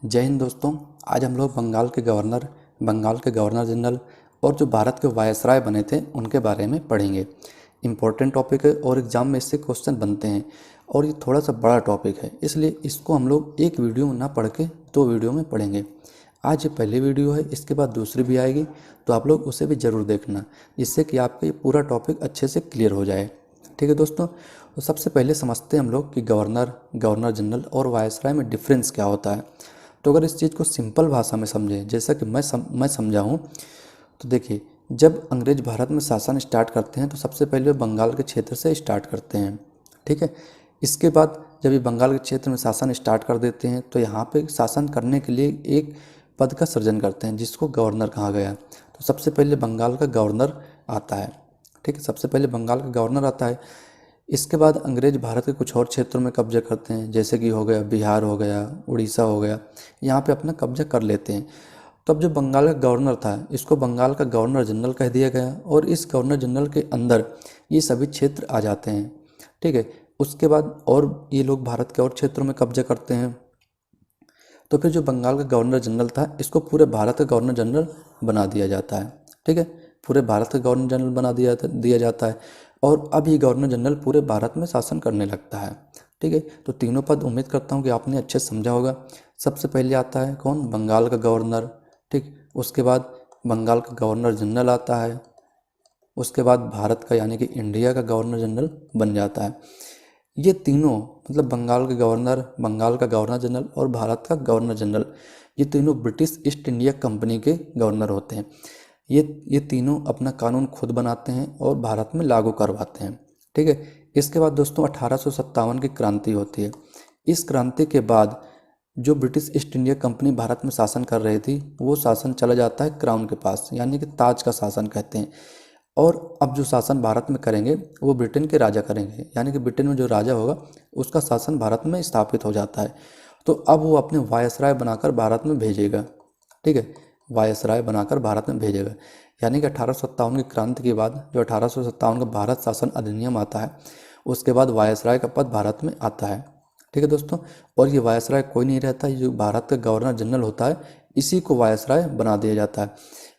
जय हिंद दोस्तों। आज हम लोग बंगाल के गवर्नर जनरल और जो भारत के वायसराय बने थे उनके बारे में पढ़ेंगे। इम्पोर्टेंट टॉपिक है और एग्ज़ाम में इससे क्वेश्चन बनते हैं और ये थोड़ा सा बड़ा टॉपिक है, इसलिए इसको हम लोग एक वीडियो में ना पढ़ के दो वीडियो में पढ़ेंगे। आज ये पहली वीडियो है, इसके बाद दूसरी भी आएगी, तो आप लोग उसे भी ज़रूर देखना, जिससे कि आपका ये पूरा टॉपिक अच्छे से क्लियर हो जाए। ठीक है दोस्तों, तो सबसे पहले समझते हैं हम लोग कि गवर्नर जनरल और वायसराय में डिफरेंस क्या होता है। तो अगर इस चीज़ को सिंपल भाषा में समझें, जैसा कि मैं समझा हूँ, तो देखिए, जब अंग्रेज भारत में शासन स्टार्ट करते हैं तो सबसे पहले वे बंगाल के क्षेत्र से स्टार्ट करते हैं। ठीक है, इसके बाद जब ये बंगाल के क्षेत्र में शासन स्टार्ट कर देते हैं तो यहाँ पे शासन करने के लिए एक पद का सृजन करते हैं जिसको गवर्नर कहा गया। तो सबसे पहले बंगाल का गवर्नर आता है। ठीक है, सबसे पहले बंगाल का गवर्नर आता है। इसके बाद अंग्रेज भारत के कुछ और क्षेत्रों में कब्जा करते हैं, जैसे कि हो गया बिहार, हो गया उड़ीसा, हो गया, यहाँ पे अपना कब्जा कर लेते हैं। तब जो बंगाल का गवर्नर था, इसको बंगाल का गवर्नर जनरल कह दिया गया और इस गवर्नर जनरल के अंदर ये सभी क्षेत्र आ जाते हैं। ठीक है, उसके बाद और ये लोग भारत के और क्षेत्रों में कब्जा करते हैं। तो फिर जो बंगाल का गवर्नर जनरल था, इसको पूरे भारत का गवर्नर जनरल बना दिया जाता है। ठीक है, पूरे भारत का गवर्नर जनरल बना दिया जाता है और अब ये गवर्नर जनरल पूरे भारत में शासन करने लगता है। ठीक है, तो तीनों पद उम्मीद करता हूँ कि आपने अच्छे से समझा होगा। सबसे पहले आता है कौन? बंगाल का गवर्नर। ठीक, उसके बाद बंगाल का गवर्नर जनरल आता है। उसके बाद भारत का यानी कि इंडिया का गवर्नर जनरल बन जाता है। ये तीनों मतलब बंगाल का गवर्नर जनरल और भारत का गवर्नर जनरल, ये तीनों ब्रिटिश ईस्ट इंडिया कंपनी के गवर्नर होते हैं। ये तीनों अपना कानून खुद बनाते हैं और भारत में लागू करवाते हैं। ठीक है, इसके बाद दोस्तों 1857 की क्रांति होती है। इस क्रांति के बाद जो British east India company Bharat में शासन कर रही थी, वो शासन चला जाता है क्राउन के पास, यानी कि ताज का शासन कहते हैं। और अब जो शासन भारत में करेंगे वो ब्रिटेन के राजा करेंगे, यानी कि ब्रिटेन में जो राजा होगा उसका शासन भारत में स्थापित हो जाता है। तो अब वो अपने वायसराय बनाकर भारत में भेजेगा। ठीक है, वायसराय बनाकर भारत में भेजेगा, यानी कि 1857 की क्रांति के बाद जो 1857 का भारत शासन अधिनियम आता है, उसके बाद वायसराय का पद भारत में आता है। ठीक है दोस्तों, और ये वायसराय कोई नहीं रहता, ये जो भारत का गवर्नर जनरल होता है इसी को वायसराय बना दिया जाता है।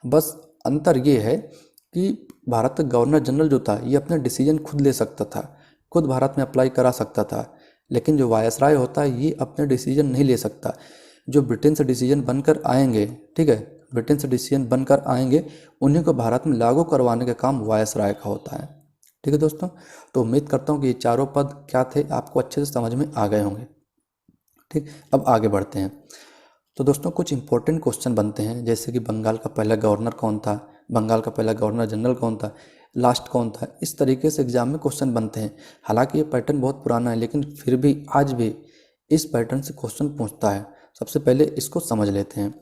बस अंतर ये है कि भारत का गवर्नर जनरल जो था ये अपने डिसीजन खुद ले सकता था, खुद भारत में अप्लाई करा सकता था, लेकिन जो वायसराय होता है ये अपने डिसीजन नहीं ले सकता। जो ब्रिटेन से डिसीजन बनकर आएंगे, ठीक है, ब्रिटेन से डिसीजन बनकर आएंगे, उन्हीं को भारत में लागू करवाने का काम वायसराय का होता है। ठीक है दोस्तों, तो उम्मीद करता हूँ कि ये चारों पद क्या थे आपको अच्छे से समझ में आ गए होंगे। ठीक, अब आगे बढ़ते हैं। तो दोस्तों कुछ इंपॉर्टेंट क्वेश्चन बनते हैं, जैसे कि बंगाल का पहला गवर्नर कौन था, बंगाल का पहला गवर्नर जनरल कौन था, लास्ट कौन था, इस तरीके से एग्जाम में क्वेश्चन बनते हैं। हालांकि ये पैटर्न बहुत पुराना है, लेकिन फिर भी आज भी इस पैटर्न से क्वेश्चन पूछता है। सबसे पहले इसको समझ लेते हैं।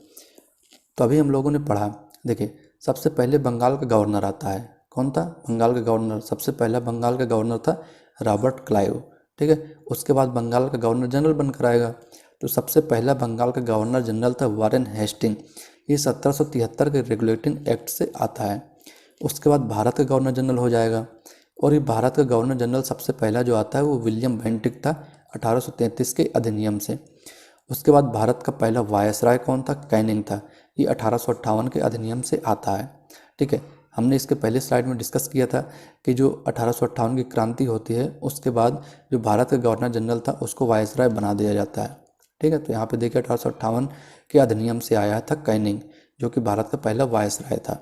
तो अभी हम लोगों ने पढ़ा, देखिए, सबसे पहले बंगाल का गवर्नर आता है। कौन था बंगाल का गवर्नर? सबसे पहला बंगाल का गवर्नर था रॉबर्ट क्लाइव। ठीक है, उसके बाद बंगाल का गवर्नर जनरल बनकर आएगा। तो सबसे पहला बंगाल का गवर्नर जनरल था वारेन हेस्टिंग। ये 1773 के रेगुलेटिंग एक्ट से आता है। उसके बाद भारत का गवर्नर जनरल हो जाएगा, और ये भारत का गवर्नर जनरल सबसे पहला जो आता है वो विलियम बेंटिक था 1833 के अधिनियम से। उसके बाद भारत का पहला वायसराय कौन था? कैनिंग था। ये 1858 के अधिनियम से आता है। ठीक है, हमने इसके पहले स्लाइड में डिस्कस किया था कि जो 1858 की क्रांति होती है उसके बाद जो भारत का गवर्नर जनरल था उसको वायसराय बना दिया जाता है। ठीक है, तो यहाँ पे देखिए 1858 के अधिनियम से आया था कैनिंग, जो कि भारत का पहला वायसराय था।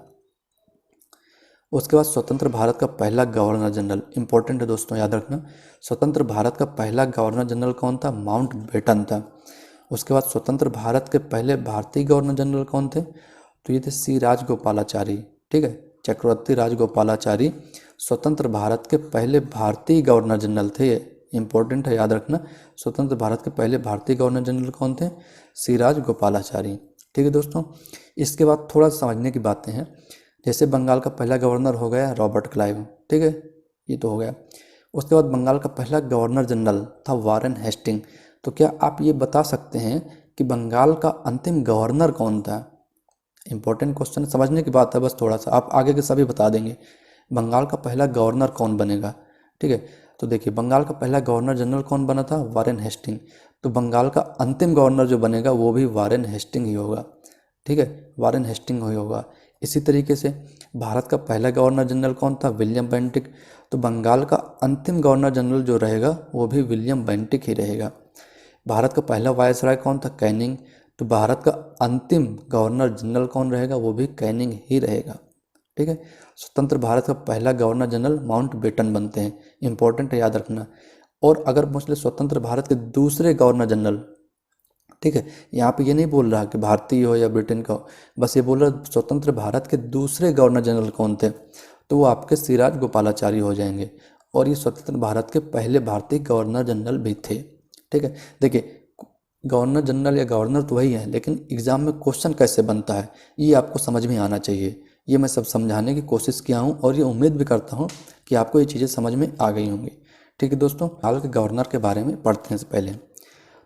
उसके बाद स्वतंत्र भारत का पहला गवर्नर जनरल, इंपॉर्टेंट है दोस्तों, याद रखना, स्वतंत्र भारत का पहला गवर्नर जनरल कौन था? माउंट बेटन था। उसके बाद स्वतंत्र भारत के पहले भारतीय गवर्नर जनरल कौन थे? तो ये थे सी राजगोपालाचारी। ठीक है, चक्रवर्ती राजगोपालाचारी स्वतंत्र भारत के पहले भारतीय गवर्नर जनरल थे। ये इंपॉर्टेंट है, याद रखना, स्वतंत्र भारत के पहले भारतीय गवर्नर जनरल कौन थे? सी राजगोपालाचारी। ठीक है दोस्तों, इसके बाद थोड़ा समझने की बातें हैं, जैसे बंगाल का पहला गवर्नर हो गया रॉबर्ट क्लाइव। ठीक है, ये तो हो गया। उसके बाद बंगाल का पहला गवर्नर जनरल था वारेन हेस्टिंग। तो क्या आप ये बता सकते हैं कि बंगाल का अंतिम गवर्नर कौन था? इंपॉर्टेंट क्वेश्चन, समझने की बात है, बस थोड़ा सा आप आगे के सभी बता देंगे। बंगाल का पहला गवर्नर कौन बनेगा? ठीक है, तो देखिए बंगाल का पहला गवर्नर जनरल कौन बना था? Warren Hasting. तो बंगाल का अंतिम गवर्नर जो बनेगा वो भी वारेन हेस्टिंग ही होगा, ठीक है, वारेन हेस्टिंग ही होगा। इसी तरीके से भारत का पहला गवर्नर जनरल कौन था? William Bentinck. तो बंगाल का अंतिम गवर्नर जनरल जो रहेगा वो भी विलियम बेंटिक ही रहेगा। भारत का पहला वायसराय कौन था? कैनिंग। तो भारत का अंतिम गवर्नर जनरल कौन रहेगा? वो भी कैनिंग ही रहेगा, ठीक है। स्वतंत्र भारत का पहला गवर्नर जनरल माउंट बेटन बनते हैं, इंपॉर्टेंट है, याद रखना। और अगर मुझे स्वतंत्र भारत के दूसरे गवर्नर जनरल, ठीक है, यहाँ पे ये नहीं बोल रहा कि भारतीय हो या ब्रिटेन का हो, बस ये बोल रहा स्वतंत्र भारत के दूसरे गवर्नर जनरल कौन थे, तो वो आपके सिराज गोपालाचारी हो जाएंगे। और ये स्वतंत्र भारत के पहले भारतीय गवर्नर जनरल भी थे, ठीक है। देखिए गवर्नर जनरल या गवर्नर तो वही है, लेकिन एग्जाम में क्वेश्चन कैसे बनता है ये आपको समझ में आना चाहिए। ये मैं सब समझाने की कोशिश किया हूँ और ये उम्मीद भी करता हूँ कि आपको ये चीज़ें समझ में आ गई होंगी, ठीक है दोस्तों। हाल के गवर्नर के बारे में पढ़ते हैं। से पहले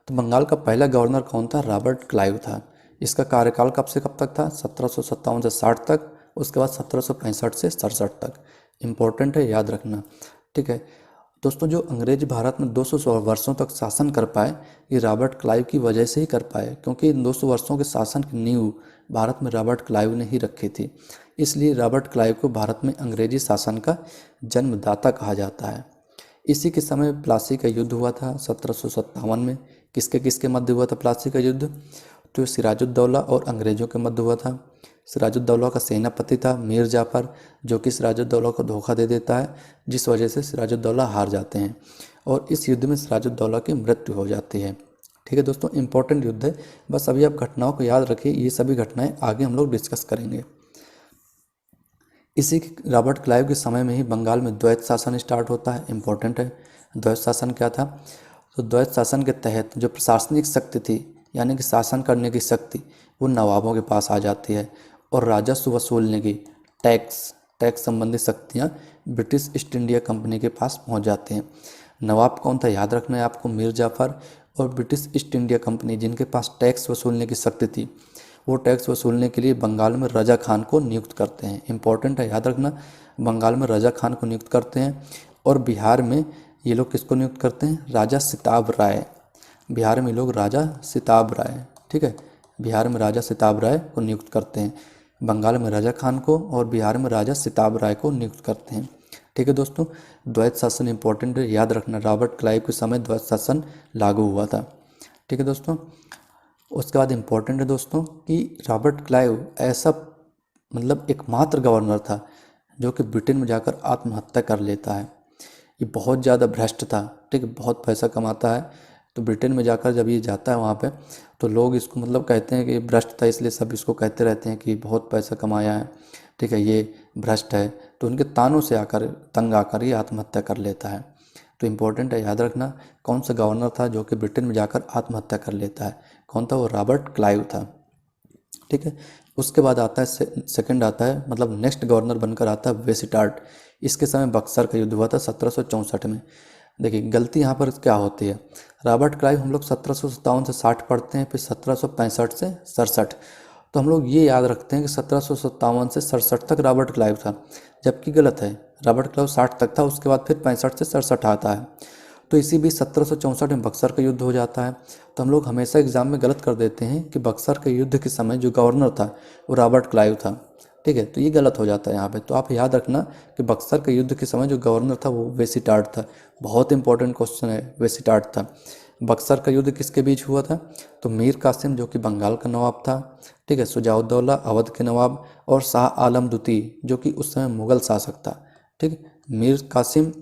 तो बंगाल का पहला गवर्नर कौन था? रॉबर्ट क्लाइव था। इसका कार्यकाल कब से कब तक था? 1757 से 60 तक, उसके बाद 1765 से 67 तक। इम्पोर्टेंट है, याद रखना, ठीक है दोस्तों। जो अंग्रेज भारत में 200 वर्षों तक शासन कर पाए, ये रॉबर्ट क्लाइव की वजह से ही कर पाए, क्योंकि इन 200 वर्षों के शासन की नींव भारत में रॉबर्ट क्लाइव ने ही रखी थी। इसलिए रॉबर्ट क्लाइव को भारत में अंग्रेजी शासन का जन्मदाता कहा जाता है। इसी के समय प्लासी का युद्ध हुआ था 1757 में। किसके किसके मध्य हुआ था प्लासी का युद्ध? तो सिराजुद्दौला और अंग्रेज़ों के मध्य हुआ था। सिराजुद्दौला का सेनापति था मीर जाफ़र, जो कि सिराजुद्दौला को धोखा दे देता है, जिस वजह से सिराजुद्दौला हार जाते हैं और इस युद्ध में सिराजुद्दौला की मृत्यु हो जाती है, ठीक है दोस्तों। इंपॉर्टेंट युद्ध है, बस अभी आप घटनाओं को याद रखिए, ये सभी घटनाएं आगे हम लोग डिस्कस करेंगे। इसी रॉबर्ट क्लाइव के समय में ही बंगाल में द्वैत शासन स्टार्ट होता है, इंपॉर्टेंट है। द्वैत शासन क्या था? तो द्वैत शासन के तहत जो प्रशासनिक शक्ति थी, यानी कि शासन करने की शक्ति, वो नवाबों के पास आ जाती है और राजस्व वसूलने की, टैक्स टैक्स संबंधी शक्तियाँ ब्रिटिश ईस्ट इंडिया कंपनी के पास पहुँच जाते हैं। नवाब कौन था? याद रखना है आपको, मीर जाफ़र। और ब्रिटिश ईस्ट इंडिया कंपनी जिनके पास टैक्स वसूलने की शक्ति थी, वो टैक्स वसूलने के लिए बंगाल में रजा खान को नियुक्त करते हैं। इंपॉर्टेंट है, याद रखना, बंगाल में रजा खान को नियुक्त करते हैं। और बिहार में ये लोग किसको नियुक्त करते हैं? राजा सिताब राय। बिहार में लोग राजा सिताब राय, ठीक है, बिहार में राजा सिताब राय को नियुक्त करते हैं। बंगाल में रजा खान को और बिहार में राजा सिताब राय को नियुक्त करते हैं, ठीक है दोस्तों। द्वैत शासन इंपॉर्टेंट है, याद रखना, रॉबर्ट क्लाइव के समय द्वैत शासन लागू हुआ था, ठीक है दोस्तों। उसके बाद इम्पोर्टेंट है दोस्तों कि रॉबर्ट क्लाइव ऐसा मतलब एकमात्र गवर्नर था जो कि ब्रिटेन में जाकर आत्महत्या कर लेता है। ये बहुत ज़्यादा भ्रष्ट था, ठीक है, बहुत पैसा कमाता है। तो ब्रिटेन में जाकर जब ये जाता है वहाँ पे, तो लोग इसको मतलब कहते हैं कि ये भ्रष्ट था, इसलिए सब इसको कहते रहते हैं कि बहुत पैसा कमाया है, ठीक है, ये भ्रष्ट है। तो उनके तानों से आकर तंग आकर ये आत्महत्या कर लेता है। तो इम्पोर्टेंट है, याद रखना, कौन सा गवर्नर था जो कि ब्रिटेन में जाकर आत्महत्या कर लेता है? कौन था? वो रॉबर्ट क्लाइव था, ठीक है। उसके बाद आता है सेकंड आता है, मतलब नेक्स्ट गवर्नर बनकर आता है वेसिटार्ट। इसके समय बक्सर का युद्ध हुआ था 1764 में। देखिए गलती यहाँ पर क्या होती है, रॉबर्ट क्लाइव हम लोग 1757 से 60 पढ़ते हैं, फिर 1765 से 67, तो हम लोग ये याद रखते हैं कि 1757 से 67 तक रॉबर्ट क्लाइव था, जबकि गलत है, रॉबर्ट क्लाइव 60 तक था, उसके बाद फिर 65 से 67 आता है। तो इसी बीच 1764 में बक्सर का युद्ध हो जाता है। तो हम लोग हमेशा एग्जाम में गलत कर देते हैं कि बक्सर के युद्ध के समय जो गवर्नर था वो रॉबर्ट क्लाइव था, ठीक है, तो ये गलत हो जाता है यहाँ पे। तो आप याद रखना कि बक्सर के युद्ध के समय जो गवर्नर था वो वेसिटार्ट था। बहुत इंपॉर्टेंट क्वेश्चन है, वेसिटार्ट था। बक्सर का युद्ध किसके बीच हुआ था? तो मीर कासिम जो कि बंगाल का नवाब था, ठीक है, शुजाउद्दौला अवध के नवाब, और शाह आलम द्वितीय जो कि उस समय मुगल शासक था, ठीक है। मीर कासिम,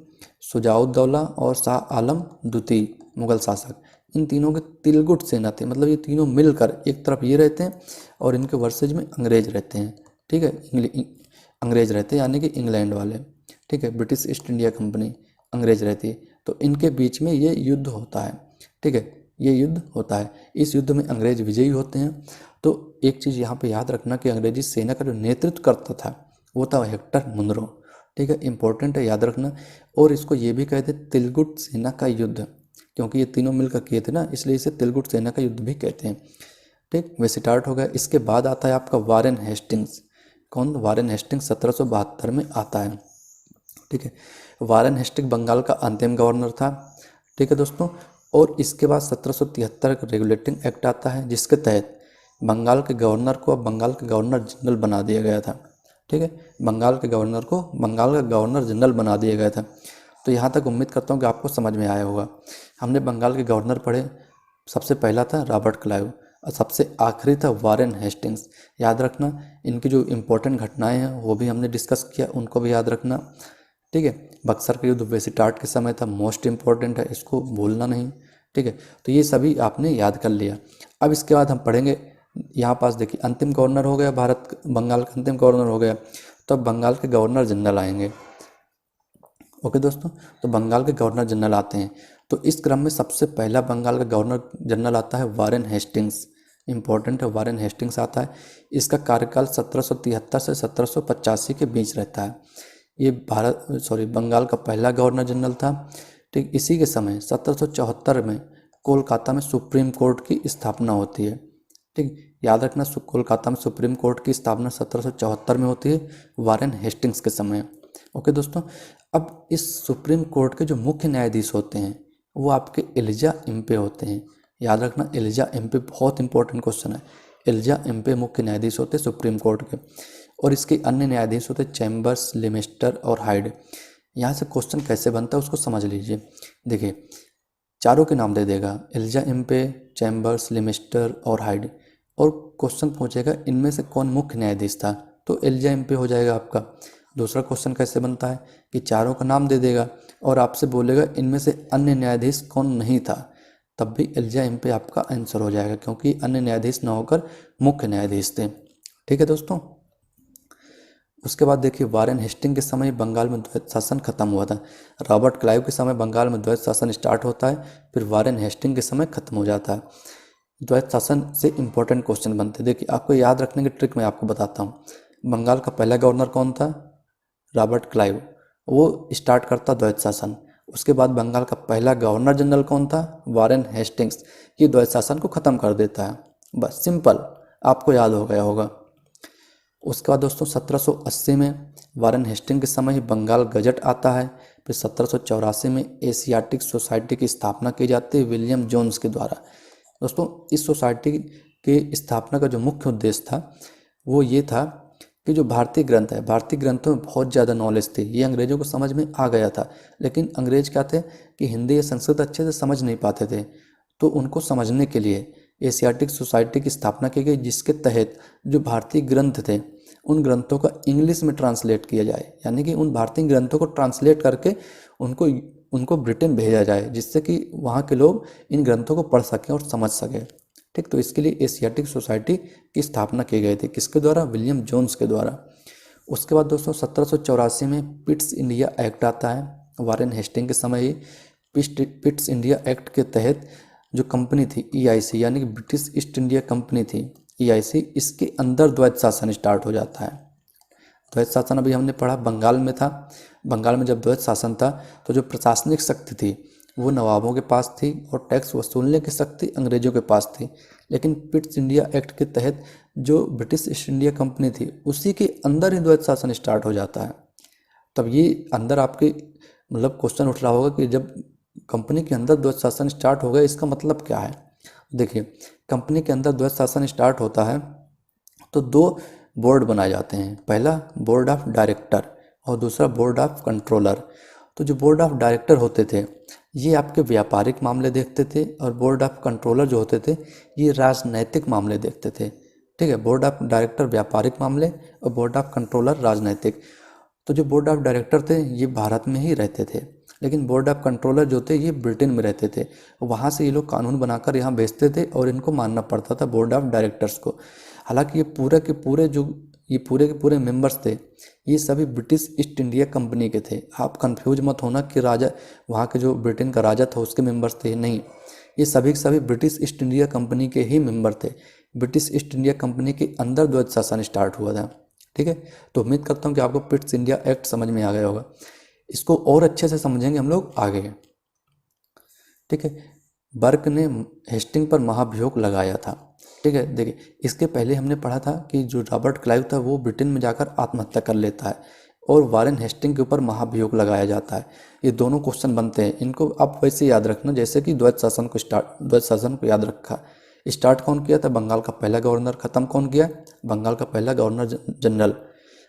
शुजाउद्दौला और शाह आलम द्वितीय मुगल शासक, इन तीनों के तिलगुट सेना थे, मतलब ये तीनों मिलकर एक तरफ ये रहते हैं और इनके वर्सेज में अंग्रेज रहते हैं, ठीक है, अंग्रेज रहते हैं यानी कि इंग्लैंड वाले, ठीक है, ब्रिटिश ईस्ट इंडिया कंपनी अंग्रेज रहती है। तो इनके बीच में ये युद्ध होता है, ठीक है, ये युद्ध होता है। इस युद्ध में अंग्रेज विजयी होते हैं। तो एक चीज़ यहाँ पे याद रखना कि अंग्रेजी सेना का जो नेतृत्व करता था वो था हेक्टर मुनरो, ठीक है, इंपॉर्टेंट है, याद रखना। और इसको ये भी कहते तिलगुट सेना का युद्ध, क्योंकि ये तीनों मिलकर किए थे ना, इसलिए इसे तिलगुट सेना का युद्ध भी कहते हैं, ठीक। वे स्टार्ट हो गया। इसके बाद आता है आपका वारेन हेस्टिंग्स। कौन? वारेन हेस्टिंग्स 1772 में आता है। ठीक है। वारेन हेस्टिंग बंगाल का अंतिम गवर्नर था, ठीक है दोस्तों। और इसके बाद 1773 का रेगुलेटिंग एक्ट आता है, जिसके तहत बंगाल के गवर्नर को अब बंगाल के गवर्नर जनरल बना दिया गया था, ठीक है। बंगाल के गवर्नर को बंगाल का गवर्नर जनरल बना दिया गया था। तो यहाँ तक उम्मीद करता हूँ कि आपको समझ में आया होगा। हमने बंगाल के गवर्नर पढ़े, सबसे पहला था रॉबर्ट क्लाइव और सबसे आखिरी था वारेन हेस्टिंग्स। याद रखना, इनकी जो इम्पोर्टेंट घटनाएं हैं वो भी हमने डिस्कस किया, उनको भी याद रखना, ठीक है। बक्सर का युद्ध वेसिटार्ट के समय था, मोस्ट इम्पॉर्टेंट है, इसको भूलना नहीं, ठीक है। तो ये सभी आपने याद कर लिया। अब इसके बाद हम पढ़ेंगे, यहाँ पास देखिए अंतिम गवर्नर हो गया, भारत बंगाल का अंतिम गवर्नर हो गया, तो अब बंगाल के गवर्नर जनरल आएंगे। ओके दोस्तों, तो बंगाल के गवर्नर जनरल आते हैं। तो इस क्रम में सबसे पहला बंगाल का गवर्नर जनरल आता है वारेन हेस्टिंग्स। इंपॉर्टेंट है, वारेन हेस्टिंग्स आता है। इसका कार्यकाल 1773 से 1785 के बीच रहता है। ये बंगाल का पहला गवर्नर जनरल था, ठीक। इसी के समय 1774 में कोलकाता में सुप्रीम कोर्ट की स्थापना होती है, ठीक। याद रखना, कोलकाता में सुप्रीम कोर्ट की स्थापना 1774 में होती है, वारेन हेस्टिंग्स के समय। ओके दोस्तों, अब इस सुप्रीम कोर्ट के जो मुख्य न्यायाधीश होते हैं वो आपके एलिजा इम्पे होते हैं। याद रखना, एलिजा इम्पे बहुत इंपॉर्टेंट क्वेश्चन है। एलिजा इम्पे मुख्य न्यायाधीश होते हैं सुप्रीम कोर्ट के, और इसके अन्य न्यायाधीश होते हैं चैम्बर्स, लिमिस्टर और हाइड। यहाँ से क्वेश्चन कैसे बनता है उसको समझ लीजिए। देखिए, चारों के नाम दे देगा, एलिजा इम्पे, चैम्बर्स, लिमिस्टर और हाइड, और क्वेश्चन पूछेगा इनमें से कौन मुख्य न्यायाधीश था, तो एलिजा इम्पे हो जाएगा आपका। दूसरा क्वेश्चन कैसे बनता है कि चारों का नाम दे देगा और आपसे बोलेगा इनमें से अन्य न्यायाधीश कौन नहीं था, तब भी एलिजा इम्पे आपका आंसर हो जाएगा, क्योंकि अन्य न्यायाधीश न होकर मुख्य न्यायाधीश थे, ठीक है दोस्तों। उसके बाद देखिए, वारेन हेस्टिंग के समय बंगाल में द्वैत शासन खत्म हुआ था। रॉबर्ट क्लाइव के समय बंगाल में द्वैत शासन स्टार्ट होता है, फिर वारेन हेस्टिंग के समय खत्म हो जाता है। द्वैत शासन से इंपॉर्टेंट क्वेश्चन बनते हैं। देखिए, आपको याद रखने की ट्रिक मैं आपको बताता हूँ। बंगाल का पहला गवर्नर कौन था? रॉबर्ट क्लाइव, वो स्टार्ट करता द्वैत शासन। उसके बाद बंगाल का पहला गवर्नर जनरल कौन था? Warren Hastings. ये द्वैत शासन को ख़त्म कर देता है। बस सिंपल, आपको याद हो गया होगा। उसके बाद दोस्तों 1780 में वारेन हेस्टिंग के समय ही बंगाल गजट आता है। फिर 1784 में एशियाटिक सोसाइटी की स्थापना की जाती है विलियम जोन्स के द्वारा। दोस्तों, इस सोसाइटी की स्थापना का जो मुख्य उद्देश्य था वो ये था कि जो भारतीय ग्रंथ है, भारतीय ग्रंथों में बहुत ज़्यादा नॉलेज थी, ये अंग्रेज़ों को समझ में आ गया था। लेकिन अंग्रेज क्या थे कि हिंदी या संस्कृत अच्छे से समझ नहीं पाते थे, तो उनको समझने के लिए एशियाटिक सोसाइटी की स्थापना की गई, जिसके तहत जो भारतीय ग्रंथ थे उन ग्रंथों का इंग्लिश में ट्रांसलेट किया जाए, यानी कि उन भारतीय ग्रंथों को ट्रांसलेट करके उनको उनको ब्रिटेन भेजा जाए, जिससे कि वहाँ के लोग इन ग्रंथों को पढ़ सकें और समझ सकें, ठीक। तो इसके लिए एशियाटिक सोसाइटी की स्थापना की गई थी, किसके द्वारा? विलियम जोन्स के द्वारा। उसके बाद दोस्तों 1784 में पिट्स इंडिया एक्ट आता है। वारेन हेस्टिंग के समय ही पिट्स इंडिया एक्ट के तहत जो कंपनी थी EIC, यानी कि ब्रिटिश ईस्ट इंडिया कंपनी थी EIC, इसके अंदर द्वैत शासन स्टार्ट हो जाता है। द्वैत शासन अभी हमने पढ़ा बंगाल में था। बंगाल में जब द्वैत शासन था तो जो प्रशासनिक शक्ति थी वो नवाबों के पास थी और टैक्स वसूलने की शक्ति अंग्रेजों के पास थी। लेकिन पिट्स इंडिया एक्ट के तहत जो ब्रिटिश ईस्ट इंडिया कंपनी थी उसी के अंदर ही द्वैत शासन स्टार्ट हो जाता है। तब ये अंदर आपके मतलब क्वेश्चन उठ रहा होगा कि जब कंपनी के अंदर द्वैत शासन स्टार्ट हो गया, इसका मतलब क्या है? देखिए, कंपनी के अंदर द्वैत शासन स्टार्ट होता है तो दो बोर्ड बनाए जाते हैं, पहला बोर्ड ऑफ डायरेक्टर और दूसरा बोर्ड ऑफ कंट्रोलर। तो जो बोर्ड ऑफ डायरेक्टर होते थे ये आपके व्यापारिक मामले देखते थे, और बोर्ड ऑफ कंट्रोलर जो होते थे ये राजनैतिक मामले देखते थे, ठीक है। बोर्ड ऑफ डायरेक्टर व्यापारिक मामले और बोर्ड ऑफ कंट्रोलर राजनैतिक। तो जो बोर्ड ऑफ डायरेक्टर थे ये भारत में ही रहते थे, लेकिन बोर्ड ऑफ कंट्रोलर जो थे ये ब्रिटेन में रहते थे। वहाँ से ये लोग कानून बनाकर यहाँ भेजते थे और इनको मानना पड़ता था बोर्ड ऑफ डायरेक्टर्स को। हालांकि ये पूरे के पूरे मेंबर्स थे ये सभी ब्रिटिश ईस्ट इंडिया कंपनी के थे। आप कंफ्यूज मत होना कि राजा वहाँ के जो ब्रिटेन का राजा था उसके मेंबर्स थे, नहीं, ये सभी के सभी ब्रिटिश ईस्ट इंडिया कंपनी के ही मेंबर थे। ब्रिटिश ईस्ट इंडिया कंपनी के अंदर द्वैत शासन स्टार्ट हुआ था, ठीक है। तो उम्मीद करता हूँ कि आपको पिट्स इंडिया एक्ट समझ में आ गया होगा। इसको और अच्छे से समझेंगे हम लोग आगे, ठीक है। बर्क ने हेस्टिंग पर महाभियोग लगाया था, ठीक है। देखिए, इसके पहले हमने पढ़ा था कि जो रॉबर्ट क्लाइव था वो ब्रिटेन में जाकर आत्महत्या कर लेता है, और वारेन हेस्टिंग के ऊपर महाभियोग लगाया जाता है। ये दोनों क्वेश्चन बनते हैं, इनको आप वैसे याद रखना जैसे कि द्वैत शासन को याद रखा। स्टार्ट कौन किया था? बंगाल का पहला गवर्नर। ख़त्म कौन किया? बंगाल का पहला गवर्नर जनरल।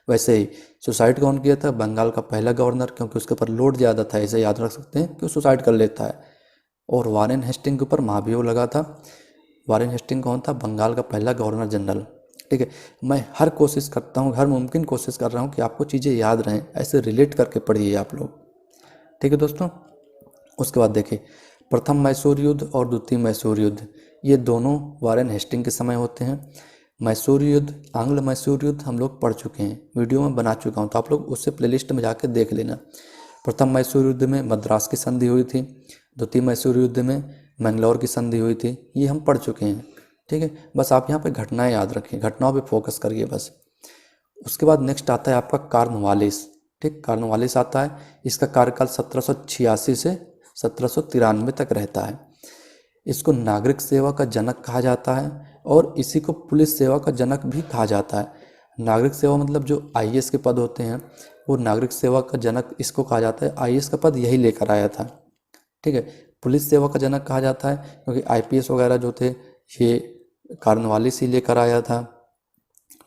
वैसे ही सुसाइड कौन किया था? बंगाल का पहला गवर्नर, क्योंकि उसके ऊपर लोड ज़्यादा था, इसे याद रख सकते हैं कि वो सुसाइड कर लेता है। और वारेन हेस्टिंग के ऊपर महाभियोग लगा था। वारेन हेस्टिंग कौन था? बंगाल का पहला गवर्नर जनरल। ठीक है, मैं हर कोशिश करता हूँ, हर मुमकिन कोशिश कर रहा हूँ कि आपको चीज़ें याद रहें, ऐसे रिलेट करके पढ़िए आप लोग। ठीक है दोस्तों, उसके बाद देखिए प्रथम मैसूर युद्ध और द्वितीय मैसूर युद्ध, ये दोनों वारेन हेस्टिंग के समय होते हैं। मैसूर युद्ध, आंग्ल मैसूर युद्ध हम लोग पढ़ चुके हैं, वीडियो में बना चुका हूँ, तो आप लोग उससे प्लेलिस्ट में जाकर देख लेना। प्रथम मैसूर युद्ध में मद्रास की संधि हुई थी, द्वितीय मैसूर युद्ध में मैंगलोर की संधि हुई थी, ये हम पढ़ चुके हैं। ठीक है, बस आप यहाँ पे घटनाएं याद रखिए, घटनाओं पे फोकस करिए बस। उसके बाद नेक्स्ट आता है आपका कॉर्नवालिस। ठीक, कॉर्नवालिस आता है, इसका कार्यकाल 1786 से 1793 तक रहता है। इसको नागरिक सेवा का जनक कहा जाता है और इसी को पुलिस सेवा का जनक भी कहा जाता है। नागरिक सेवा मतलब जो आईएएस के पद होते हैं, वो नागरिक सेवा का जनक इसको कहा जाता है। आईएएस का पद यही लेकर आया था। ठीक है, पुलिस सेवा का जनक कहा जाता है क्योंकि आईपीएस वगैरह जो थे ये कॉर्नवालिस ही लेकर आया था।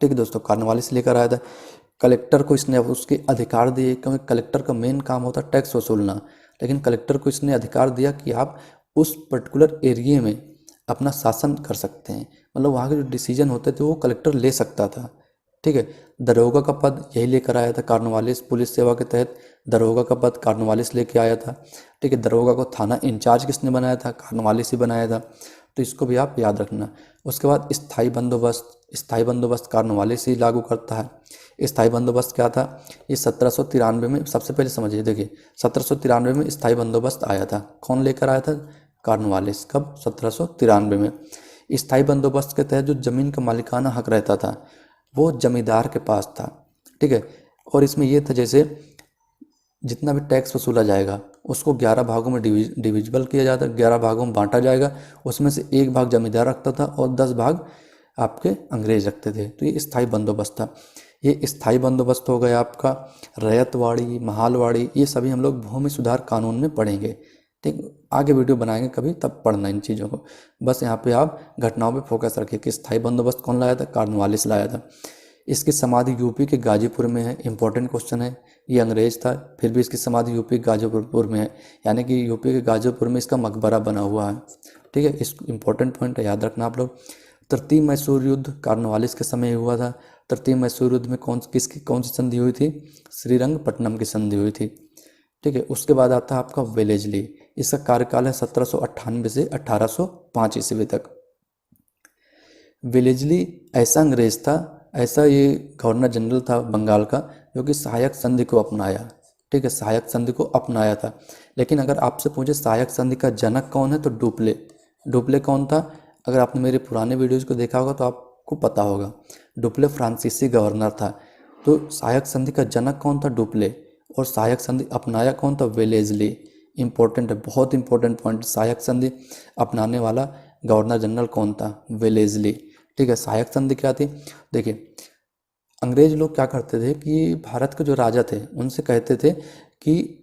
ठीक है दोस्तों, कॉर्नवालिस लेकर आया था। कलेक्टर को इसने उसके अधिकार दिए, क्योंकि कलेक्टर का मेन काम होता है टैक्स वसूलना, लेकिन कलेक्टर को इसने अधिकार दिया कि आप उस पर्टिकुलर एरिए में अपना शासन कर सकते हैं, मतलब वहाँ के जो डिसीजन होते थे वो कलेक्टर ले सकता था। ठीक है, दरोगा का पद यही लेकर आया था कॉर्नवालिस, पुलिस सेवा के तहत दरोगा का पद कॉर्नवालिस लेके आया था। ठीक है, दरोगा को थाना इंचार्ज किसने बनाया था? कॉर्नवालिस ही बनाया था, तो इसको भी आप याद रखना। उसके बाद स्थायी बंदोबस्त, स्थायी बंदोबस्त कॉर्नवालिस ही लागू करता है। स्थायी बंदोबस्त क्या था? ये 1793 में, सबसे पहले समझिए, देखिए 1793 में स्थायी बंदोबस्त आया था। कौन लेकर आया था? कॉर्नवालिस। कब? 1793 में। स्थायी बंदोबस्त के तहत जो जमीन का मालिकाना हक रहता था वो जमींदार के पास था। ठीक है, और इसमें ये था जैसे जितना भी टैक्स वसूला जाएगा उसको 11 भागों में डिविजिबल किया जाता, 11 भागों में बांटा जाएगा। उसमें से एक भाग जमींदार रखता था और 10 भाग आपके अंग्रेज रखते थे। तो ये स्थायी बंदोबस्त था। ये स्थायी बंदोबस्त हो गया आपका। रैयतवाड़ी, महालवाड़ी, ये सभी हम लोग भूमि सुधार कानून में पढ़ेंगे। ठीक, आगे वीडियो बनाएंगे कभी, तब पढ़ना इन चीज़ों को। बस यहाँ पे आप घटनाओं पे फोकस रखिए कि स्थायी बंदोबस्त कौन लाया था? कॉर्नवालिस लाया था। इसकी समाधि यूपी के गाजीपुर में है। इंपॉर्टेंट क्वेश्चन है, ये अंग्रेज था फिर भी इसकी समाधि यूपी के गाजीपुर में है, यानी कि यूपी के गाजीपुर में इसका मकबरा बना हुआ है। ठीक है, इस इंपॉर्टेंट पॉइंट है, याद रखना आप लोग। तृतीय मैसूर युद्ध कॉर्नवालिस के समय हुआ था। तृतीय मैसूर युद्ध में कौन सी संधि हुई थी? श्रीरंगपट्टनम की संधि हुई थी। ठीक है, उसके बाद आता है आपका वेलेजली। इसका कार्यकाल है 1798 से 1805 ईस्वी तक। वेलेजली ऐसा अंग्रेज था, ऐसा ये गवर्नर जनरल था बंगाल का, जो कि सहायक संधि को अपनाया। ठीक है, सहायक संधि को अपनाया था। लेकिन अगर आपसे पूछे सहायक संधि का जनक कौन है, तो डुप्ले। डुप्ले कौन था? अगर आपने मेरे पुराने वीडियोज़ को देखा होगा तो आपको पता होगा, डुप्ले फ्रांसीसी गवर्नर था। तो सहायक संधि का जनक कौन था? डुप्ले। और सहायक संधि अपनाया कौन था? वेलेजली। इंपॉर्टेंट है, बहुत इंपॉर्टेंट पॉइंट। सहायक संधि अपनाने वाला गवर्नर जनरल कौन था? वेलेजली। ठीक है, सहायक संधि क्या थी? देखिए अंग्रेज लोग क्या करते थे कि भारत के जो राजा थे उनसे कहते थे कि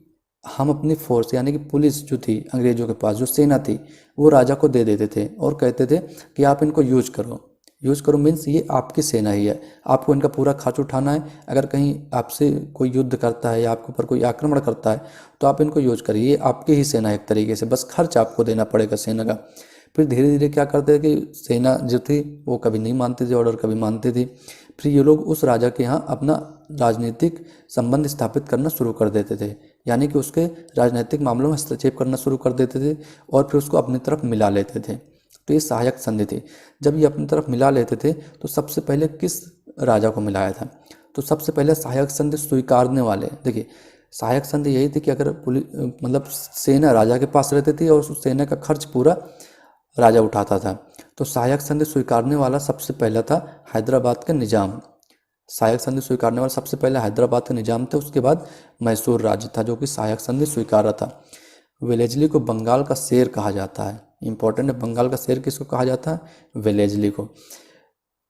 हम अपनी फोर्स यानी कि पुलिस जो थी अंग्रेजों के पास, जो सेना थी, वो राजा को दे देते थे और कहते थे कि आप इनको यूज करो। यूज करो मीन्स ये आपकी सेना ही है, आपको इनका पूरा खर्च उठाना है। अगर कहीं आपसे कोई युद्ध करता है या आपके ऊपर कोई आक्रमण करता है तो आप इनको यूज करिए, ये आपकी ही सेना है एक तरीके से, बस खर्च आपको देना पड़ेगा सेना का। फिर धीरे धीरे क्या करते थे कि सेना जो थी वो कभी नहीं मानती थी ऑर्डर, कभी मानती थी। फिर ये लोग उस राजा के यहाँ अपना राजनीतिक संबंध स्थापित करना शुरू कर देते थे, यानी कि उसके राजनीतिक मामलों में हस्तक्षेप करना शुरू कर देते थे और फिर उसको अपनी तरफ मिला लेते थे। तो ये सहायक संधि थी। जब ये अपनी तरफ मिला लेते थे तो सबसे पहले किस राजा को मिलाया था? तो सबसे पहले सहायक संधि स्वीकारने वाले, देखिए सहायक संधि यही थी कि अगर पुलिस मतलब सेना राजा के पास रहती थी और उस सेना का खर्च पूरा राजा उठाता था, तो सहायक संधि स्वीकारने वाला सबसे पहला था हैदराबाद का निजाम। सहायक संधि स्वीकारने वाला सबसे पहले हैदराबाद का निजाम थे, उसके बाद मैसूर राज्य था जो कि सहायक संधि स्वीकार रहा था। वेलेजली को बंगाल का शेर कहा जाता है। इंपॉर्टेंट है, बंगाल का शेर किसको कहा जाता है? वेलेजली को।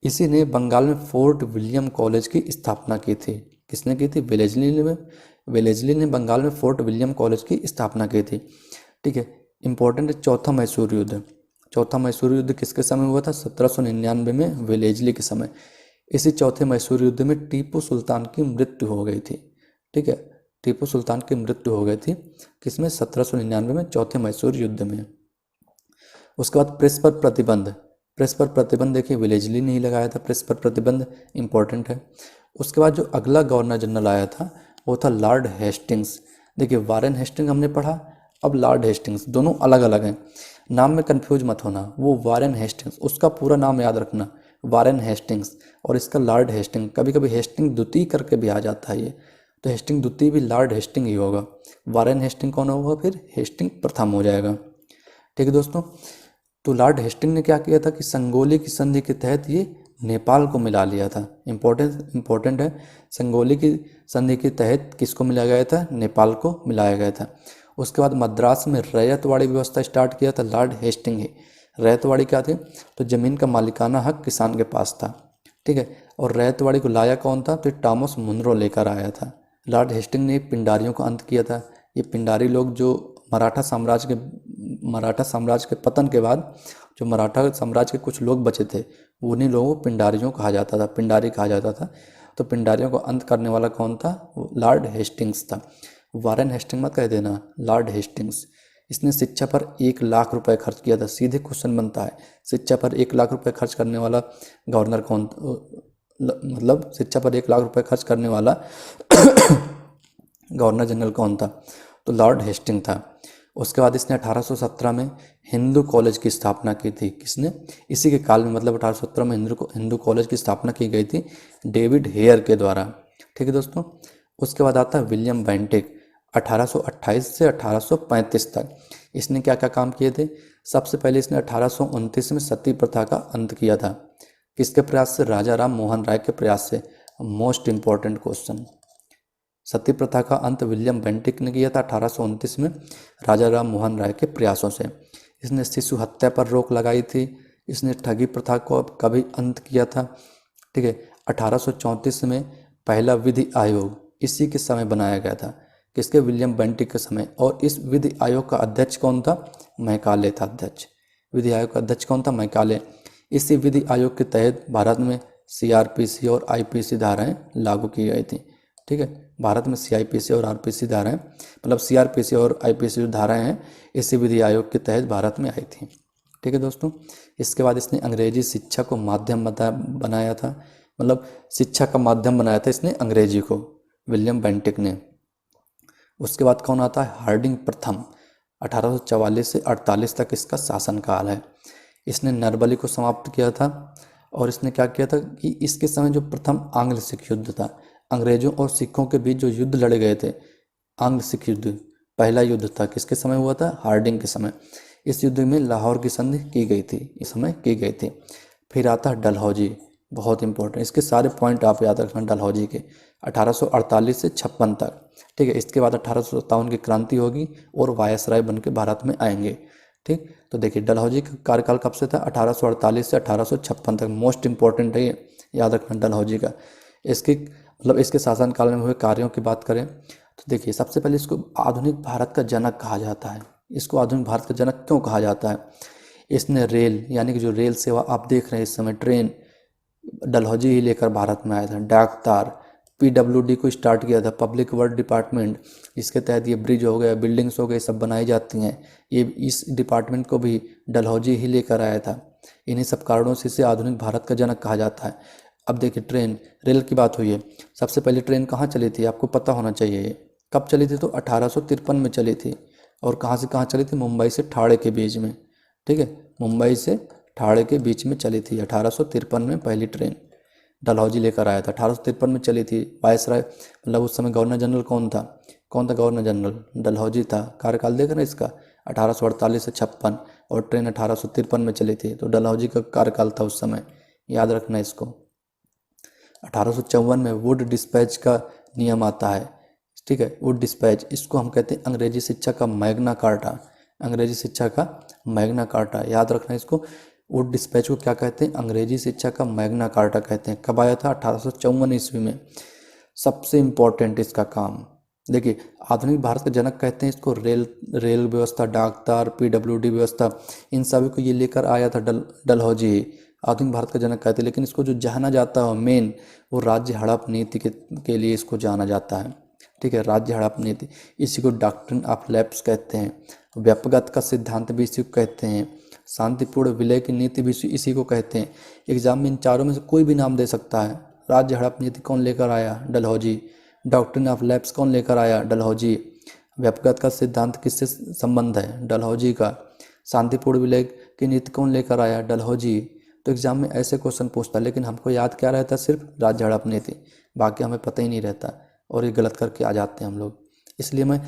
इसी ने बंगाल में फोर्ट विलियम कॉलेज की स्थापना की थी। किसने की थी? वेलेजली ने बंगाल में फोर्ट विलियम कॉलेज की स्थापना की थी। ठीक है, इंपॉर्टेंट है चौथा मैसूर युद्ध। चौथा मैसूर युद्ध किसके समय हुआ था? 1799 में वेलेजली के समय। इसी चौथे मैसूर युद्ध में टीपू सुल्तान की मृत्यु हो गई थी। ठीक है, टीपू सुल्तान की मृत्यु हो गई थी किसमें? 1799 में, चौथे मैसूर युद्ध में। उसके बाद प्रेस पर प्रतिबंध। प्रेस पर प्रतिबंध देखिए विलेजली ने ही लगाया था प्रेस पर प्रतिबंध, इंपॉर्टेंट है। उसके बाद जो अगला गवर्नर जनरल आया था वो था लॉर्ड हेस्टिंग्स। देखिए वारेन हेस्टिंग्स हमने पढ़ा, अब लॉर्ड हेस्टिंग्स, दोनों अलग अलग हैं, नाम में कंफ्यूज मत होना। वो वारेन हेस्टिंग्स, उसका पूरा नाम याद रखना, वारेन हेस्टिंग्स, और इसका लॉर्ड हेस्टिंग। कभी कभी हेस्टिंग द्वितीय करके भी आ जाता है ये, तो हेस्टिंग द्वितीय भी लॉर्ड हेस्टिंग ही होगा। वारेन हेस्टिंग कौन होगा? फिर हेस्टिंग प्रथम हो जाएगा। ठीक है दोस्तों, तो लॉर्ड हेस्टिंग ने क्या किया था कि संगोली की संधि के तहत ये नेपाल को मिला लिया था। इंपॉर्टेंट है, संगोली की संधि के तहत किसको मिलाया गया था? नेपाल को मिलाया गया था। उसके बाद मद्रास में रैयतवाड़ी व्यवस्था स्टार्ट किया था लॉर्ड हेस्टिंग ही। रैयतवाड़ी क्या थी? तो जमीन का मालिकाना हक किसान के पास था। ठीक है, और रैयतवाड़ी को लाया कौन था? तो टॉमस मुनरो लेकर आया था। लॉर्ड हेस्टिंग ने पिंडारियों का अंत किया था। ये पिंडारी लोग जो मराठा साम्राज्य के पतन के बाद जो मराठा साम्राज्य के कुछ लोग बचे थे, उन्हीं लोगों को पिंडारियों कहा जाता था, पिंडारी कहा जाता था। तो पिंडारियों को अंत करने वाला कौन था? वो लॉर्ड हेस्टिंग्स था। वारेन हेस्टिंग मत कह देना, लॉर्ड हेस्टिंग्स। इसने शिक्षा पर 1 लाख रुपए खर्च किया था। सीधे क्वेश्चन बनता है, शिक्षा पर 1 लाख रुपए खर्च करने वाला गवर्नर कौन? मतलब शिक्षा पर 1 लाख रुपए खर्च करने वाला गवर्नर जनरल कौन था? तो लॉर्ड हेस्टिंग था। उसके बाद इसने 1817 में हिंदू कॉलेज की स्थापना की थी। किसने? इसी के काल में, मतलब 1817 में हिंदू कॉलेज की स्थापना की गई थी डेविड हेयर के द्वारा। ठीक है दोस्तों, उसके बाद आता है विलियम बेंटिक, 1828 से 1835 तक। इसने क्या क्या काम किए थे? सबसे पहले इसने 1829 में सती प्रथा का अंत किया था। किसके प्रयास से? राजा राम मोहन राय के प्रयास से। मोस्ट इंपॉर्टेंट क्वेश्चन, सती प्रथा का अंत विलियम बेंटिक ने किया था 1829 में राजा राम मोहन राय के प्रयासों से। इसने शिशु हत्या पर रोक लगाई थी। इसने ठगी प्रथा को कभी अंत किया था। ठीक है, 1834 में पहला विधि आयोग इसी के समय बनाया गया था। किसके? विलियम बेंटिक के समय। और इस विधि आयोग का अध्यक्ष कौन था? मैकाले था अध्यक्ष। विधि आयोग का अध्यक्ष कौन था? मैकाले। इसी विधि आयोग के तहत भारत में सीआरपीसी और आईपीसी धाराएं लागू की गई थी। ठीक है, भारत में सीआईपीसी और आरपीसी धाराएं, मतलब सीआरपीसी और आईपीसी जो धाराएं हैं, इसी विधि आयोग के तहत भारत में आई थी। ठीक है दोस्तों, इसके बाद इसने अंग्रेजी शिक्षा को माध्यम बनाया था, मतलब शिक्षा का माध्यम बनाया था इसने अंग्रेजी को, विलियम बेंटिक ने। उसके बाद कौन आता है? हार्डिंग प्रथम, 1844 से 48 तक इसका शासनकाल है। इसने नरबली को समाप्त किया था। और इसने क्या किया था कि इसके समय जो प्रथम आंग्ल सिख युद्ध था, अंग्रेजों और सिखों के बीच जो युद्ध लड़े गए थे, आंग्ल सिख युद्ध, पहला युद्ध था, किसके समय हुआ था? हार्डिंग के समय। इस युद्ध में लाहौर की संधि की गई थी, इस समय की गई थी। फिर आता है डलहौजी, बहुत इंपॉर्टेंट, इसके सारे पॉइंट आप याद रखना डलहौजी के, 1848 से 56 तक। ठीक है, इसके बाद 1857 की क्रांति होगी और वायसराय बन के भारत में आएंगे। ठीक, तो देखिए डलहौजी का कार्यकाल कब से था? 1848 से 1856 तक। मोस्ट इंपॉर्टेंट है ये, याद रखना डलहौजी का। इसकी मतलब इसके शासनकाल में हुए कार्यों की बात करें तो देखिए, सबसे पहले इसको आधुनिक भारत का जनक कहा जाता है। इसको आधुनिक भारत का जनक क्यों कहा जाता है? इसने रेल, यानी कि जो रेल सेवा आप देख रहे हैं इस समय, ट्रेन, डलहौजी ही लेकर भारत में आया था। डाक तार, पीडब्ल्यूडी को स्टार्ट किया था, पब्लिक वर्क डिपार्टमेंट, इसके तहत ये ब्रिज हो गया, बिल्डिंग्स हो गए, सब बनाई जाती हैं। ये इस डिपार्टमेंट को भी डलहौजी ही लेकर आया था। इन्हीं सब कारणों से इसे आधुनिक भारत का जनक कहा जाता है। अब देखिए ट्रेन, रेल की बात हुई है, सबसे पहले ट्रेन कहाँ चली थी? आपको पता होना चाहिए ये कब चली थी। तो 1853 में चली थी। और कहाँ से कहाँ चली थी? मुंबई से ठाणे के बीच में। ठीक है, मुंबई से ठाणे के बीच में चली थी 1853 में पहली ट्रेन। डलहौजी लेकर आया था, 1853 में चली थी। वायसराय, मतलब उस समय गवर्नर जनरल कौन था? Governor general? डलहौजी था। कार्यकाल देख रहे हैं इसका, 1848 से 56, और ट्रेन 1853 में चली थी। तो डलहौजी का कार्यकाल था उस समय, याद रखना इसको। 1854 में वुड डिस्पैच का नियम आता है। ठीक है, वुड डिस्पैच, इसको हम कहते हैं अंग्रेजी शिक्षा का मैग्ना कार्टा। अंग्रेजी शिक्षा का मैग्ना कार्टा, याद रखना इसको। वुड डिस्पैच को क्या कहते हैं? अंग्रेजी शिक्षा का मैग्ना कार्टा कहते हैं। कब आया था? 1854 ईस्वी में। सबसे इम्पोर्टेंट इसका काम। देखिए, आधुनिक भारत के जनक कहते हैं इसको। रेल व्यवस्था, डाक तार, पीडब्ल्यूडी व्यवस्था, इन सभी को ये लेकर आया था डलहौजी। आधुनिक भारत का जनक कहते हैं, लेकिन इसको जो जाना जाता है मेन, वो राज्य हड़प नीति के लिए इसको जाना जाता है। ठीक है, राज्य हड़प नीति, इसी को डॉक्ट्रिन ऑफ लैप्स कहते हैं। व्यापकता का सिद्धांत भी इसी को कहते हैं। शांतिपूर्ण विलय की नीति भी इसी को कहते हैं। एग्जाम में इन चारों में से कोई भी नाम दे सकता है। राज्य हड़प नीति कौन लेकर आया? डलहौजी। डॉक्ट्रिन ऑफ लैप्स कौन लेकर आया? डलहौजी। व्यापकता का सिद्धांत किससे संबंध है? डलहौजी का। शांतिपूर्ण विलय की नीति कौन लेकर आया? डलहौजी। तो एग्जाम में ऐसे क्वेश्चन पूछता है, लेकिन हमको याद क्या रहता है? सिर्फ राज्य हड़प नीति, बाकी हमें पता ही नहीं रहता और ये गलत करके आ जाते हैं हम लोग। इसलिए मैं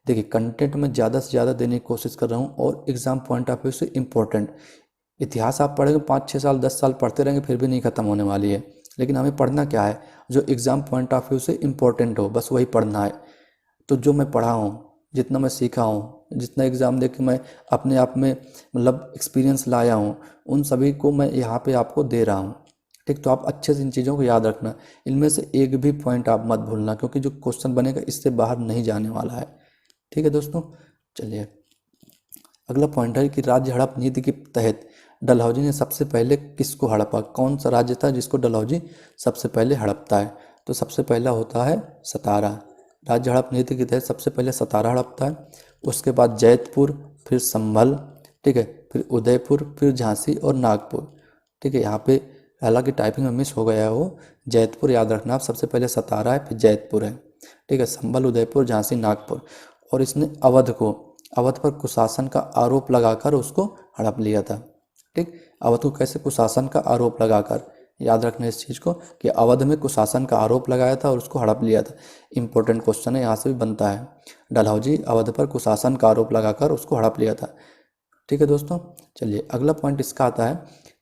देखिए कंटेंट में ज़्यादा से ज़्यादा देने की कोशिश कर रहा हूँ और एग्ज़ाम पॉइंट ऑफ व्यू से इम्पोर्टेंट। इतिहास आप पढ़ेंगे 5-6 साल 10 साल पढ़ते रहेंगे फिर भी नहीं ख़त्म होने वाली है, लेकिन हमें पढ़ना क्या है? जो एग्ज़ाम पॉइंट ऑफ व्यू से इम्पोर्टेंट हो, बस वही पढ़ना है। तो जो मैं पढ़ा हूँ, जितना मैं सीखा हूँ, जितना एग्ज़ाम दे के मैं अपने आप में मतलब एक्सपीरियंस लाया हूँ, उन सभी को मैं यहाँ पे आपको दे रहा हूँ। ठीक, तो आप अच्छे से इन चीज़ों को याद रखना। इनमें से एक भी पॉइंट आप मत भूलना, क्योंकि जो क्वेश्चन बनेगा इससे बाहर नहीं जाने वाला है। ठीक है दोस्तों, चलिए अगला पॉइंट है कि राज्य हड़प नीति के तहत डलहौजी ने सबसे पहले किसको हड़पा? कौन सा राज्य था जिसको डलहौजी सबसे पहले हड़पता है? तो सबसे पहला होता है सतारा। राज्य हड़प नीति के तहत सबसे पहले सतारा हड़पता है, उसके बाद जैतपुर, फिर संभल, ठीक है, फिर उदयपुर, फिर झांसी और नागपुर। ठीक है, यहाँ पे हालांकि टाइपिंग में मिस हो गया है वो, जैतपुर याद रखना आप। सबसे पहले सतारा है, फिर जैतपुर है। ठीक है, संभल, उदयपुर, झांसी, नागपुर। और इसने अवध पर कुशासन का आरोप लगाकर उसको हड़प लिया था। ठीक, अवध को कैसे? कुशासन का आरोप लगाकर। याद रखना इस चीज़ को कि अवध में कुशासन का आरोप लगाया था और उसको हड़प लिया था। इंपॉर्टेंट क्वेश्चन है, यहाँ से भी बनता है। डलहौजी अवध पर कुशासन का आरोप लगाकर उसको हड़प लिया था। ठीक है दोस्तों, चलिए अगला पॉइंट इसका आता है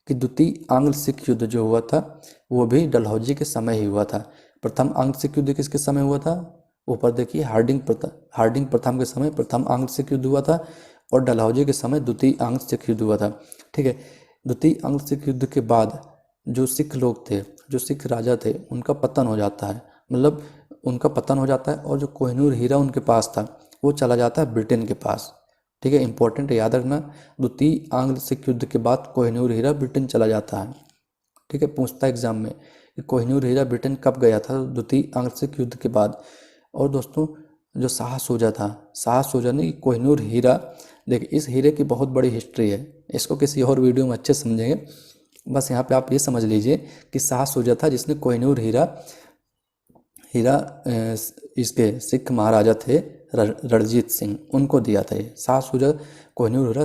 कि द्वितीय आंग्ल सिख युद्ध जो हुआ था वो भी डलहौजी के समय ही हुआ था। प्रथम आंग्ल सिख युद्ध किसके समय हुआ था? ऊपर देखिए, हार्डिंग प्रथम के समय प्रथम आंग्ल सिख युद्ध हुआ था और डलहौजी के समय द्वितीय आंग्ल सिख युद्ध हुआ था। ठीक है, द्वितीय आंग्ल सिख युद्ध के बाद जो सिख लोग थे, जो सिख राजा थे, उनका पतन हो जाता है। मतलब उनका पतन हो जाता है और जो कोहिनूर हीरा उनके पास था वो चला जाता है ब्रिटेन के पास। ठीक है, इंपॉर्टेंट है, याद रखना। द्वितीय आंग्ल सिख युद्ध के बाद कोहिनूर हीरा ब्रिटेन चला जाता है। ठीक है, पूछता है एग्जाम में कि कोहिनूर हीरा ब्रिटेन कब गया था? द्वितीय आंग्ल सिख युद्ध के बाद। और दोस्तों जो शाह सूजा था, शाह सूजा ने कोहिनूर हीरा, देखिए इस हीरे की बहुत बड़ी हिस्ट्री है, इसको किसी और वीडियो में अच्छे समझेंगे। बस यहाँ पे आप ये समझ लीजिए कि शाह सूजा था जिसने कोहिनूर हीरा इसके सिख महाराजा थे रणजीत सिंह, उनको दिया था। ये शाह सूजा कोहिनूर हीरा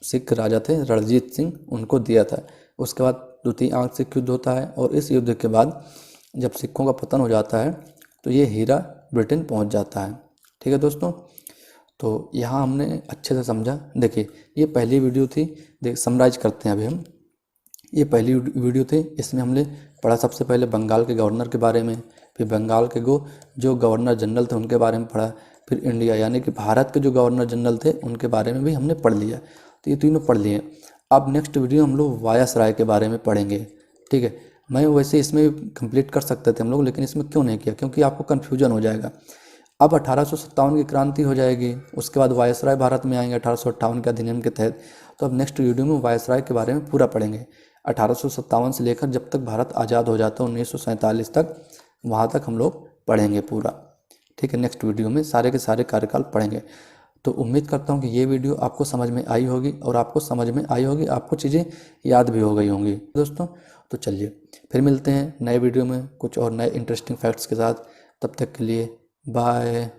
सिख राजा थे रणजीत सिंह, उनको दिया था। उसके बाद द्वितीय आंग्ल सिख युद्ध होता है और इस युद्ध के बाद जब सिखों का पतन हो जाता है तो ये हीरा ब्रिटेन पहुंच जाता है। ठीक है दोस्तों, तो यहाँ हमने अच्छे से समझा। देखिए ये पहली वीडियो थी, समराइज करते हैं अभी हम। ये पहली वीडियो थी, इसमें हमने पढ़ा सबसे पहले बंगाल के गवर्नर के बारे में, फिर बंगाल के जो गवर्नर जनरल थे उनके बारे में पढ़ा, फिर इंडिया यानी कि भारत के जो गवर्नर जनरल थे उनके बारे में भी हमने पढ़ लिया। तो ये तीनों पढ़ लिए। अब नेक्स्ट वीडियो हम लोग वायसराय के बारे में पढ़ेंगे। ठीक है, मैं वैसे इसमें कंप्लीट कर सकते थे हम लोग, लेकिन इसमें क्यों नहीं किया? क्योंकि आपको कन्फ्यूजन हो जाएगा। अब 1857 की क्रांति हो जाएगी, उसके बाद वायसराय भारत में आएंगे 1858 के अधिनियम के तहत। तो अब नेक्स्ट वीडियो में वायसराय के बारे में पूरा पढ़ेंगे, 1857 से लेकर जब तक भारत आज़ाद हो जाता है 1947 तक, वहाँ तक हम लोग पढ़ेंगे पूरा। ठीक है, नेक्स्ट वीडियो में सारे के सारे कार्यकाल पढ़ेंगे। तो उम्मीद करता हूँ कि ये वीडियो आपको समझ में आई होगी और आपको समझ में आई होगी, आपको चीज़ें याद भी हो गई होंगी दोस्तों। तो चलिए फिर मिलते हैं नए वीडियो में कुछ और नए इंटरेस्टिंग फैक्ट्स के साथ। तब तक के लिए बाय।